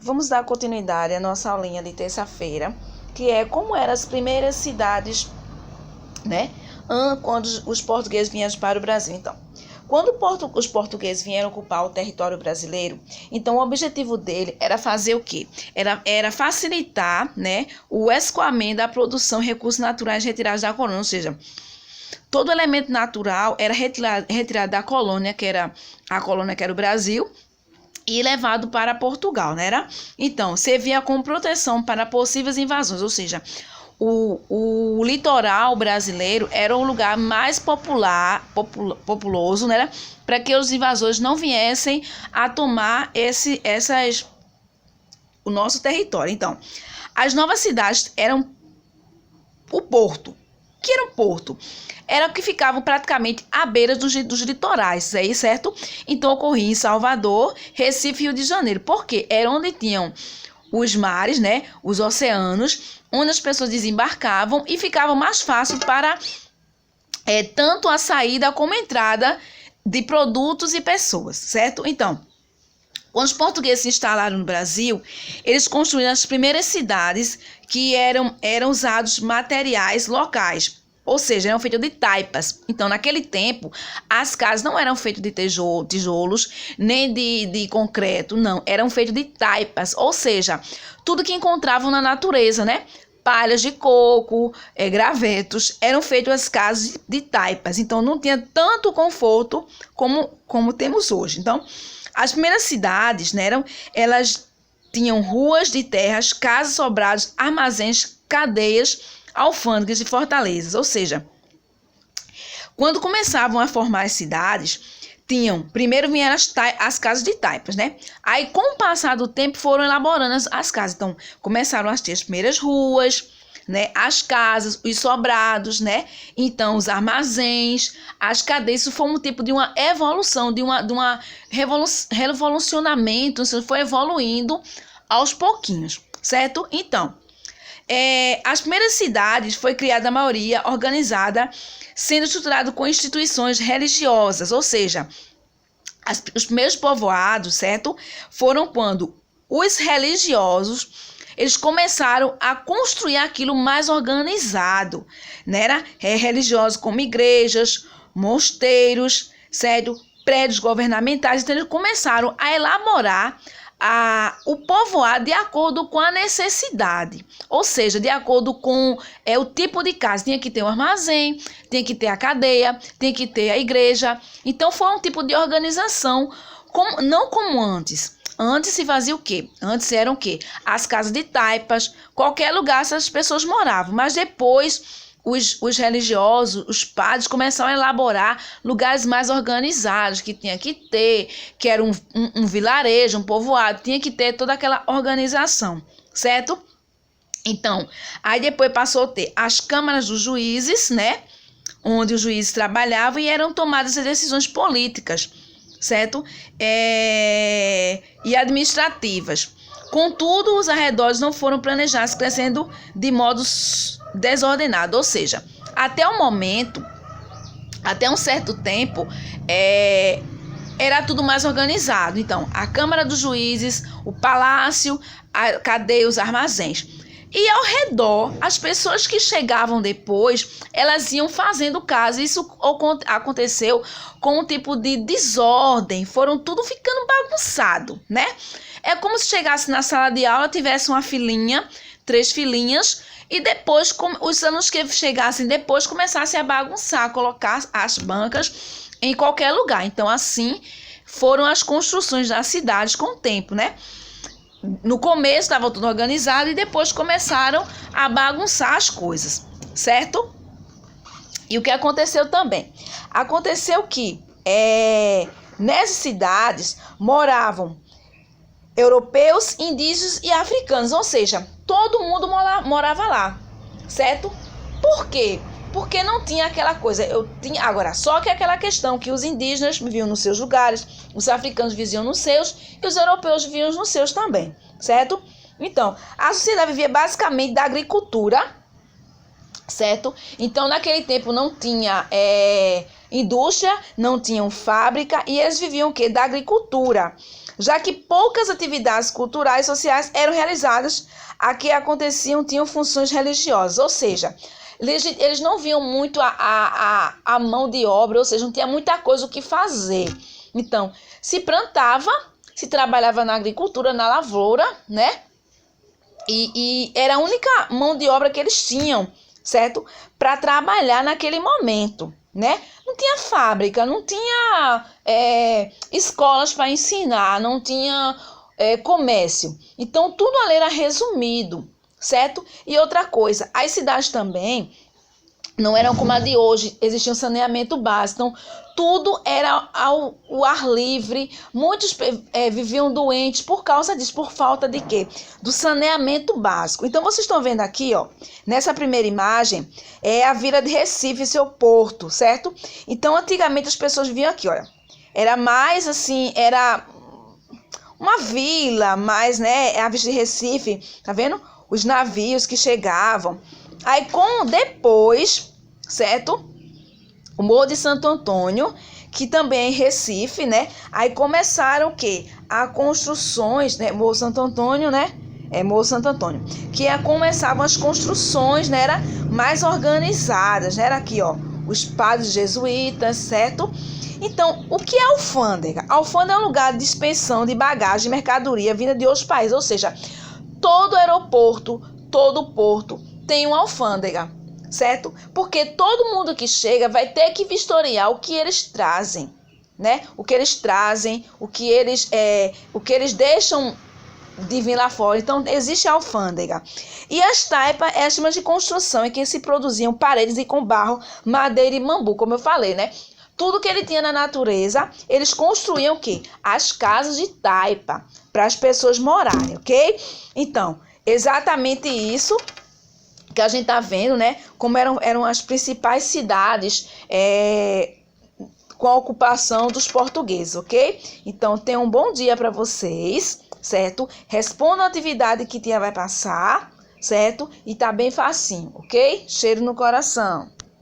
Vamos dar continuidade à nossa aulinha de terça-feira, que é como eram as primeiras cidades, né? Quando os portugueses vieram para o Brasil. Então, quando os portugueses vieram ocupar o território brasileiro, então o objetivo dele era fazer o quê? Era facilitar, né, o escoamento da produção de recursos naturais retirados da colônia, ou seja, todo elemento natural era retirado da colônia, que era o Brasil, e levado para Portugal, né? Então, servia como proteção para possíveis invasões, ou seja, o litoral brasileiro era o lugar mais populoso, né? Para que os invasores não viessem a tomar o nosso território. Então, as novas cidades eram o porto. O que era o porto? Era o que ficavam praticamente à beira dos litorais, aí, certo? Então, ocorria em Salvador, Recife e Rio de Janeiro. Por quê? Era onde tinham os mares, né? Os oceanos, onde as pessoas desembarcavam e ficava mais fácil para tanto a saída como a entrada de produtos e pessoas, certo? Então, quando os portugueses se instalaram no Brasil, eles construíram as primeiras cidades que eram usados materiais locais, ou seja, eram feitos de taipas. Então, naquele tempo, as casas não eram feitas de tijolos, nem de concreto, não, eram feitas de taipas, ou seja, tudo que encontravam na natureza, né? Palhas de coco, gravetos, eram feitas as casas de taipas. Então, não tinha tanto conforto como temos hoje. Então, as primeiras cidades, né, elas tinham ruas de terras, casas sobradas, armazéns, cadeias, alfândegas e fortalezas. Ou seja, quando começavam a formar as cidades, primeiro vieram as casas de taipas, né? Aí, com o passar do tempo, foram elaborando as casas. Então, começaram a ter as primeiras ruas, né, as casas, os sobrados, né? Então, os armazéns, as cadeias, isso foi um tipo de uma evolução, de uma revolucionamento, isso foi evoluindo aos pouquinhos, certo? Então, as primeiras cidades foi criada a maioria organizada, sendo estruturado com instituições religiosas, ou seja, os primeiros povoados, certo? Foram quando os religiosos eles começaram a construir aquilo mais organizado, né? Religiosos como igrejas, mosteiros, certo? Prédios governamentais. Então, eles começaram a elaborar o povoado de acordo com a necessidade, ou seja, de acordo com o tipo de casa. Tinha que ter um armazém, tinha que ter a cadeia, tinha que ter a igreja. Então, foi um tipo de organização, não como antes. Antes se fazia o quê? Antes eram o quê? As casas de taipas, qualquer lugar essas pessoas moravam. Mas depois os religiosos, os padres começaram a elaborar lugares mais organizados, que tinha que ter, que era um vilarejo, um povoado, tinha que ter toda aquela organização, certo? Então, aí depois passou a ter as câmaras dos juízes, né? Onde os juízes trabalhavam e eram tomadas as decisões políticas, certo? E administrativas. Contudo, os arredores não foram planejados, crescendo de modo desordenado, ou seja, até um certo tempo, era tudo mais organizado. Então, a Câmara dos Juízes, o Palácio, a cadeia, os armazéns. E ao redor, as pessoas que chegavam depois, elas iam fazendo casa. Isso aconteceu com um tipo de desordem. Foram tudo ficando bagunçado, né? É como se chegasse na sala de aula, tivesse uma filinha, 3 filinhas, e depois, os alunos que chegassem depois, começassem a bagunçar, colocar as bancas em qualquer lugar. Então, assim, foram as construções das cidades com o tempo, né? No começo estava tudo organizado e depois começaram a bagunçar as coisas, certo? E o que aconteceu também? Aconteceu que nessas cidades moravam europeus, indígenas e africanos, ou seja, todo mundo morava lá, certo? Por quê? Porque não tinha aquela coisa, agora, só que aquela questão que os indígenas viviam nos seus lugares, os africanos viviam nos seus e os europeus viviam nos seus também, certo? Então, a sociedade vivia basicamente da agricultura, certo? Então, naquele tempo não tinha indústria, não tinham fábrica e eles viviam o quê? Da agricultura, já que poucas atividades culturais e sociais eram realizadas, a que aconteciam tinham funções religiosas, ou seja, eles não viam muito a mão de obra, ou seja, não tinha muita coisa o que fazer. Então, se plantava, se trabalhava na agricultura, na lavoura, né? E era a única mão de obra que eles tinham, certo? Para trabalhar naquele momento, né? Não tinha fábrica, não tinha escolas para ensinar, não tinha comércio. Então, tudo ali era resumido, certo? E outra coisa, as cidades também não eram como a de hoje, existia um saneamento básico, então tudo era ao ar livre, muitos viviam doentes por causa disso, por falta de quê? Do saneamento básico. Então vocês estão vendo aqui, ó, nessa primeira imagem, é a vila de Recife, seu porto, certo? Então antigamente as pessoas viviam aqui, olha, era mais assim, era uma vila, mais, né, a vila de Recife, tá vendo? Os navios que chegavam. Aí, depois, certo? O Morro de Santo Antônio, que também é em Recife, né? Aí começaram o quê? As construções, né? Morro Santo Antônio, né? Morro Santo Antônio. Que começavam as construções, né? Era mais organizadas, né? Era aqui, ó, os padres jesuítas, certo? Então, o que é alfândega? A alfândega é um lugar de expensão de bagagem e mercadoria vinda de outros países, ou seja, todo aeroporto, todo porto tem uma alfândega, certo? Porque todo mundo que chega vai ter que vistoriar o que eles trazem, né? O que eles trazem, o que eles deixam de vir lá fora. Então, existe a alfândega. E as taipas, as de construção, em que se produziam paredes e com barro, madeira e bambu, como eu falei, né? Tudo que ele tinha na natureza, eles construíam o quê? As casas de taipa, para as pessoas morarem, ok? Então, exatamente isso que a gente tá vendo, né? Como eram as principais cidades com a ocupação dos portugueses, ok? Então, tenham um bom dia para vocês, certo? Respondam a atividade que tia vai passar, certo? E tá bem facinho, ok? Cheiro no coração.